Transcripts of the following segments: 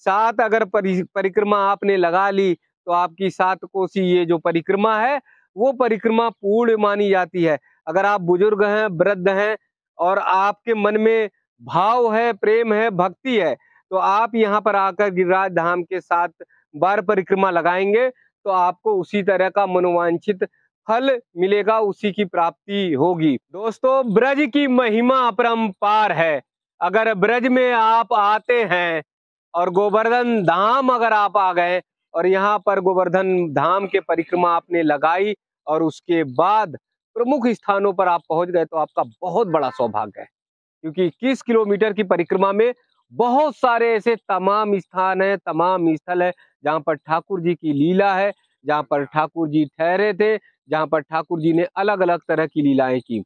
सात अगर परिक्रमा आपने लगा ली तो आपकी 7 कोसी ये जो परिक्रमा है वो परिक्रमा पूर्ण मानी जाती है। अगर आप बुजुर्ग हैं, वृद्ध हैं और आपके मन में भाव है, प्रेम है, भक्ति है, तो आप यहाँ पर आकर गिरिराज धाम के 7 बार परिक्रमा लगाएंगे तो आपको उसी तरह का मनोवांछित फल मिलेगा, उसी की प्राप्ति होगी। दोस्तों, ब्रज की महिमा अपरंपार है। अगर ब्रज में आप आते हैं और गोवर्धन धाम अगर आप आ गए और यहाँ पर गोवर्धन धाम के परिक्रमा आपने लगाई और उसके बाद प्रमुख स्थानों पर आप पहुंच गए तो आपका बहुत बड़ा सौभाग्य है, क्योंकि 21 किलोमीटर की परिक्रमा में बहुत सारे ऐसे तमाम स्थान है, तमाम स्थल है जहाँ पर ठाकुर जी की लीला है, जहाँ पर ठाकुर जी ठहरे थे, जहाँ पर ठाकुर जी ने अलग अलग तरह की लीलाएं की।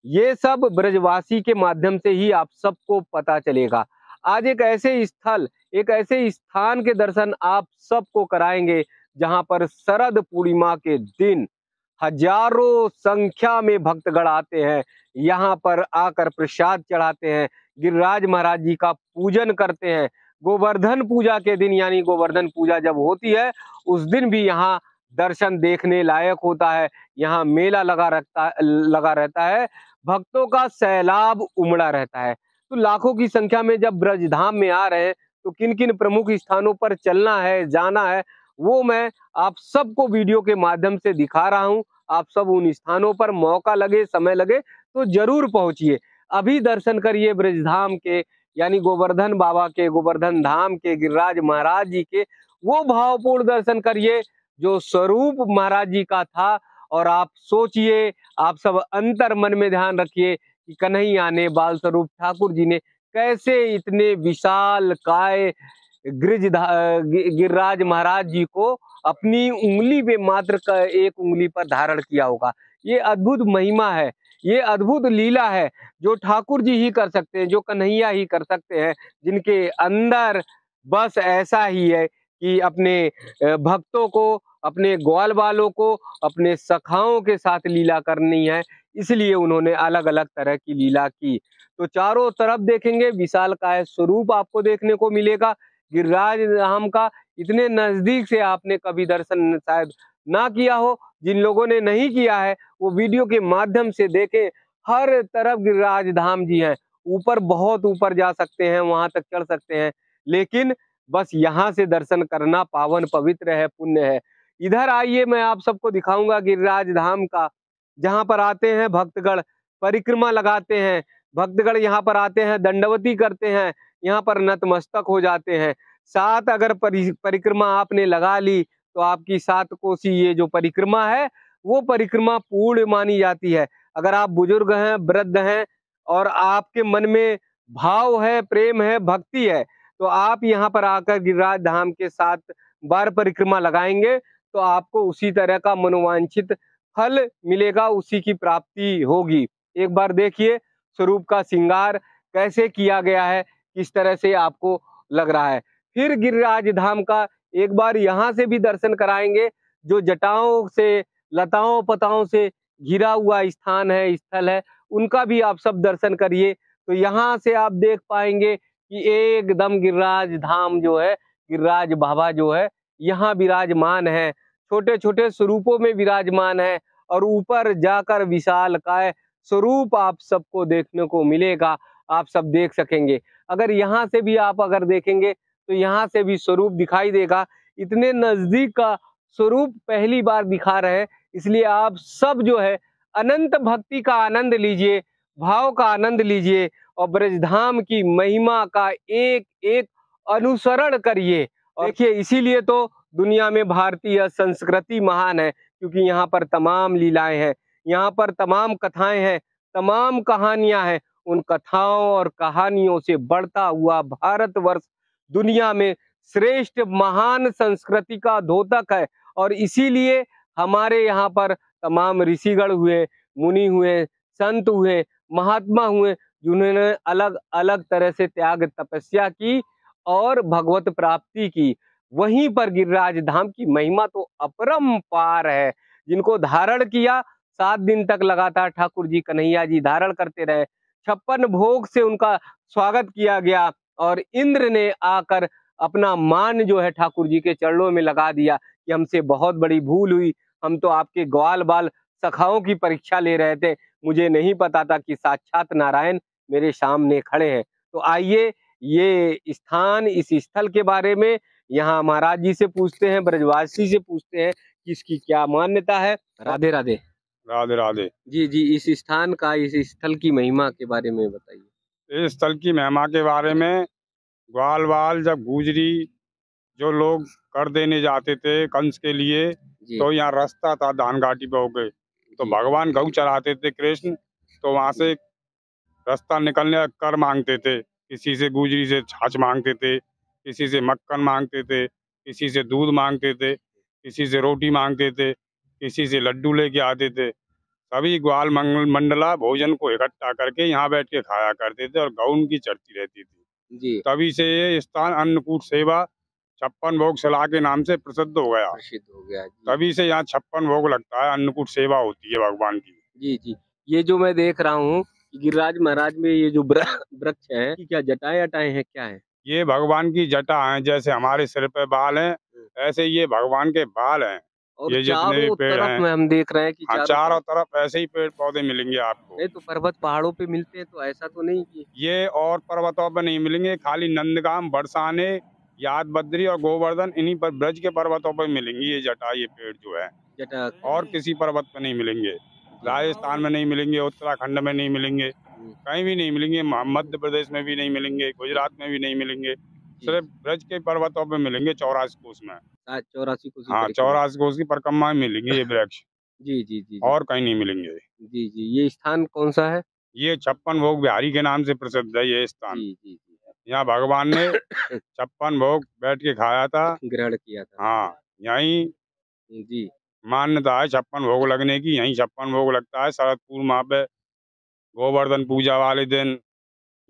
ये सब ब्रजवासी के माध्यम से ही आप सबको पता चलेगा। आज एक ऐसे स्थल, एक ऐसे स्थान के दर्शन आप सबको कराएंगे जहां पर शरद पूर्णिमा के दिन हजारों संख्या में भक्तगण आते हैं, यहाँ पर आकर प्रसाद चढ़ाते हैं, गिरिराज महाराज जी का पूजन करते हैं। गोवर्धन पूजा के दिन, यानी गोवर्धन पूजा जब होती है उस दिन भी यहाँ दर्शन देखने लायक होता है। यहाँ मेला लगा रहता है, भक्तों का सैलाब उमड़ा रहता है। तो लाखों की संख्या में जब ब्रजधाम में आ रहे हैं तो किन किन प्रमुख स्थानों पर चलना है, जाना है, वो मैं आप सबको वीडियो के माध्यम से दिखा रहा हूं। आप सब उन स्थानों पर मौका लगे, समय लगे तो जरूर पहुंचिए। अभी दर्शन करिए ब्रजधाम के, यानी गोवर्धन बाबा के, गोवर्धन धाम के, गिरिराज महाराज जी के वो भावपूर्ण दर्शन करिए जो स्वरूप महाराज जी का था। और आप सोचिए, आप सब अंतर मन में ध्यान रखिए कि कन्हैया ने, बाल स्वरूप ठाकुर जी ने कैसे इतने विशाल काय गिरिराज महाराज जी को अपनी उंगली पे, मात्र का एक उंगली पर धारण किया होगा। ये अद्भुत महिमा है, ये अद्भुत लीला है जो ठाकुर जी ही कर सकते हैं, जो कन्हैया ही कर सकते हैं, जिनके अंदर बस ऐसा ही है कि अपने भक्तों को, अपने ग्वाल बालों को, अपने सखाओं के साथ लीला करनी है, इसलिए उन्होंने अलग अलग तरह की लीला की। तो चारों तरफ देखेंगे विशालकाय स्वरूप आपको देखने को मिलेगा गिरिराज धाम का। इतने नजदीक से आपने कभी दर्शन शायद ना किया हो। जिन लोगों ने नहीं किया है वो वीडियो के माध्यम से देखें। हर तरफ गिरिराज धाम जी हैं, ऊपर बहुत ऊपर जा सकते हैं, वहां तक चढ़ सकते हैं, लेकिन बस यहाँ से दर्शन करना पावन पवित्र है, पुण्य है। इधर आइए, मैं आप सबको दिखाऊंगा गिरिराज धाम का, जहाँ पर आते हैं भक्तगण, परिक्रमा लगाते हैं भक्तगण, यहाँ पर आते हैं, दंडवती करते हैं, यहाँ पर नतमस्तक हो जाते हैं। 7 अगर परिक्रमा आपने लगा ली तो आपकी 7 कोसी ये जो परिक्रमा है वो परिक्रमा पूर्ण मानी जाती है। अगर आप बुजुर्ग हैं, वृद्ध हैं और आपके मन में भाव है, प्रेम है, भक्ति है, तो आप यहाँ पर आकर गिरिराज धाम के 7 बार परिक्रमा लगाएंगे तो आपको उसी तरह का मनोवांछित फल मिलेगा, उसी की प्राप्ति होगी। एक बार देखिए स्वरूप का श्रृंगार कैसे किया गया है, किस तरह से आपको लग रहा है। फिर गिरिराज धाम का एक बार यहाँ से भी दर्शन कराएंगे, जो जटाओं से, लताओं पताओं से घिरा हुआ स्थान है, स्थल है, उनका भी आप सब दर्शन करिए। तो यहाँ से आप देख पाएंगे कि एकदम गिरिराज धाम जो है, गिरिराज बाबा जो है यहाँ विराजमान है, छोटे छोटे स्वरूपों में विराजमान है और ऊपर जाकर विशालकाय स्वरूप आप सबको देखने को मिलेगा, आप सब देख सकेंगे। अगर यहाँ से भी आप अगर देखेंगे तो यहाँ से भी स्वरूप दिखाई देगा। इतने नजदीक का स्वरूप पहली बार दिखा रहे हैं, इसलिए आप सब जो है अनंत भक्ति का आनंद लीजिए, भाव का आनंद लीजिए और ब्रजधाम की महिमा का एक एक अनुसरण करिए। और देखिए, इसीलिए तो दुनिया में भारतीय संस्कृति महान है, क्योंकि यहाँ पर तमाम लीलाएं हैं, यहाँ पर तमाम कथाएं हैं, तमाम कहानियां हैं। उन कथाओं और कहानियों से बढ़ता हुआ भारतवर्ष दुनिया में श्रेष्ठ महान संस्कृति का द्योतक है। और इसीलिए हमारे यहाँ पर तमाम ऋषिगण हुए, मुनि हुए, संत हुए, महात्मा हुए, जिन्होंने अलग अलग तरह से त्याग तपस्या की और भगवत प्राप्ति की। वहीं पर गिरिराज धाम की महिमा तो अपरंपार है। जिनको धारण किया, 7 दिन तक लगातार ठाकुर जी, कन्हैया जी धारण करते रहे, 56 भोग से उनका स्वागत किया गया और इंद्र ने आकर अपना मान जो है ठाकुर जी के चरणों में लगा दिया कि हमसे बहुत बड़ी भूल हुई, हम तो आपके ग्वाल बाल सखाओं की परीक्षा ले रहे थे, मुझे नहीं पता था कि साक्षात नारायण मेरे सामने खड़े हैं। तो आइए ये स्थान, इस स्थल के बारे में यहाँ महाराज जी से पूछते हैं, ब्रजवासी से पूछते हैं कि इसकी क्या मान्यता है। राधे राधे। राधे राधे। जी जी, इस स्थान का, इस स्थल की महिमा के बारे में बताइए। इस स्थल की महिमा के बारे में, ग्वाल बाल जब गुजरी जो लोग कर देने जाते थे कंस के लिए, तो यहाँ रास्ता था धान घाटी पे होके, तो भगवान गऊ चराते थे कृष्ण, तो वहां से रास्ता निकलने का कर मांगते थे, किसी से गुजरी से छाछ मांगते थे, किसी से मक्खन मांगते थे, किसी से दूध मांगते थे, किसी से रोटी मांगते थे, किसी से लड्डू लेके आते थे। सभी ग्वाल मंडला भोजन को इकट्ठा करके यहाँ बैठ के खाया करते थे और गऊ उनकी चढ़ती रहती थी जी। तभी से ये स्थान अन्नकूट सेवा 56 भोग शिला के नाम से प्रसिद्ध हो गया। जी। तभी से यहाँ 56 भोग लगता है, अन्नकूट सेवा होती है भगवान की। जी जी, ये जो मैं देख रहा हूँ गिरिराज महाराज में ये जो वृक्ष है, क्या जटाएं अटाएं हैं, क्या है? ये भगवान की जटा है, जैसे हमारे सिर पे बाल हैं, ऐसे ये भगवान के बाल हैं। और ये जितने भी पेड़ हैं, में हम देख रहे हैं कि चारों तरफ ऐसे ही पेड़ पौधे मिलेंगे आपको। नहीं तो पर्वत पहाड़ों पे मिलते हैं, तो ऐसा तो नहीं कि ये और पर्वतों पे नहीं मिलेंगे, खाली नंदगाम, बरसाने, याद बद्री और गोवर्धन, इन्हीं पर ब्रज के पर्वतों पर मिलेंगी ये जटा, ये पेड़ जो है जटा, और किसी पर्वत पे नहीं मिलेंगे। राजस्थान में नहीं मिलेंगे, उत्तराखंड में नहीं मिलेंगे, कहीं भी नहीं मिलेंगे, मध्य प्रदेश में भी नहीं मिलेंगे, गुजरात में भी नहीं मिलेंगे, सिर्फ ब्रज के पर्वतों पे मिलेंगे 84 कोस में। 84 कोस, हाँ, 84 कोस की परिक्रमा में मिलेंगे ये वृक्ष। जी जी जी, और कहीं नहीं मिलेंगे। जी जी, ये स्थान कौन सा है? ये 56 भोग बिहारी के नाम से प्रसिद्ध है ये स्थान। जी जी जी, यहाँ भगवान ने 56 भोग बैठ के खाया था, ग्रहण किया था। हाँ, यहीं जी, मान्यता है 56 भोग लगने की, यहीं 56 भोग लगता है शरद पूर्णिमा पे, गोवर्धन पूजा वाले दिन।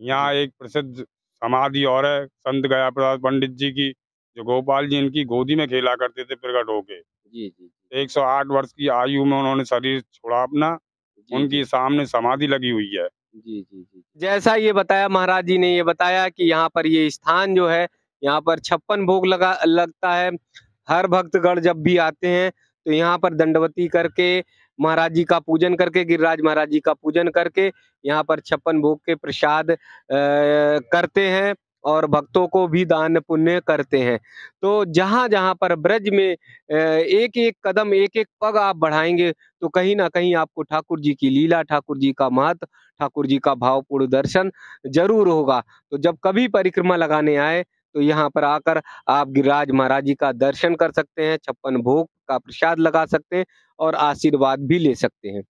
यहाँ एक प्रसिद्ध समाधि और है संत गया प्रसाद पंडित जी की, जो गोपाल जी इनकी गोदी में खेला करते थे प्रकट होके। जी जी, 108 वर्ष की आयु में उन्होंने शरीर छोड़ा अपना, उनकी सामने समाधि लगी हुई है। जी जी जी, जैसा ये बताया महाराज जी ने, ये बताया कि यहाँ पर ये स्थान जो है, यहाँ पर 56 भोग लगता है। हर भक्तगण जब भी आते हैं तो यहाँ पर दंडवती करके, महाराज जी का पूजन करके, गिरिराज महाराज जी का पूजन करके यहाँ पर 56 भोग के प्रसाद करते हैं और भक्तों को भी दान पुण्य करते हैं। तो जहाँ जहाँ पर ब्रज में एक एक कदम, एक एक पग आप बढ़ाएंगे तो कहीं ना कहीं आपको ठाकुर जी की लीला, ठाकुर जी का महत्व, ठाकुर जी का भावपूर्ण दर्शन जरूर होगा। तो जब कभी परिक्रमा लगाने आए तो यहाँ पर आकर आप गिरिराज महाराज जी का दर्शन कर सकते हैं, 56 भोग का प्रसाद लगा सकते हैं और आशीर्वाद भी ले सकते हैं।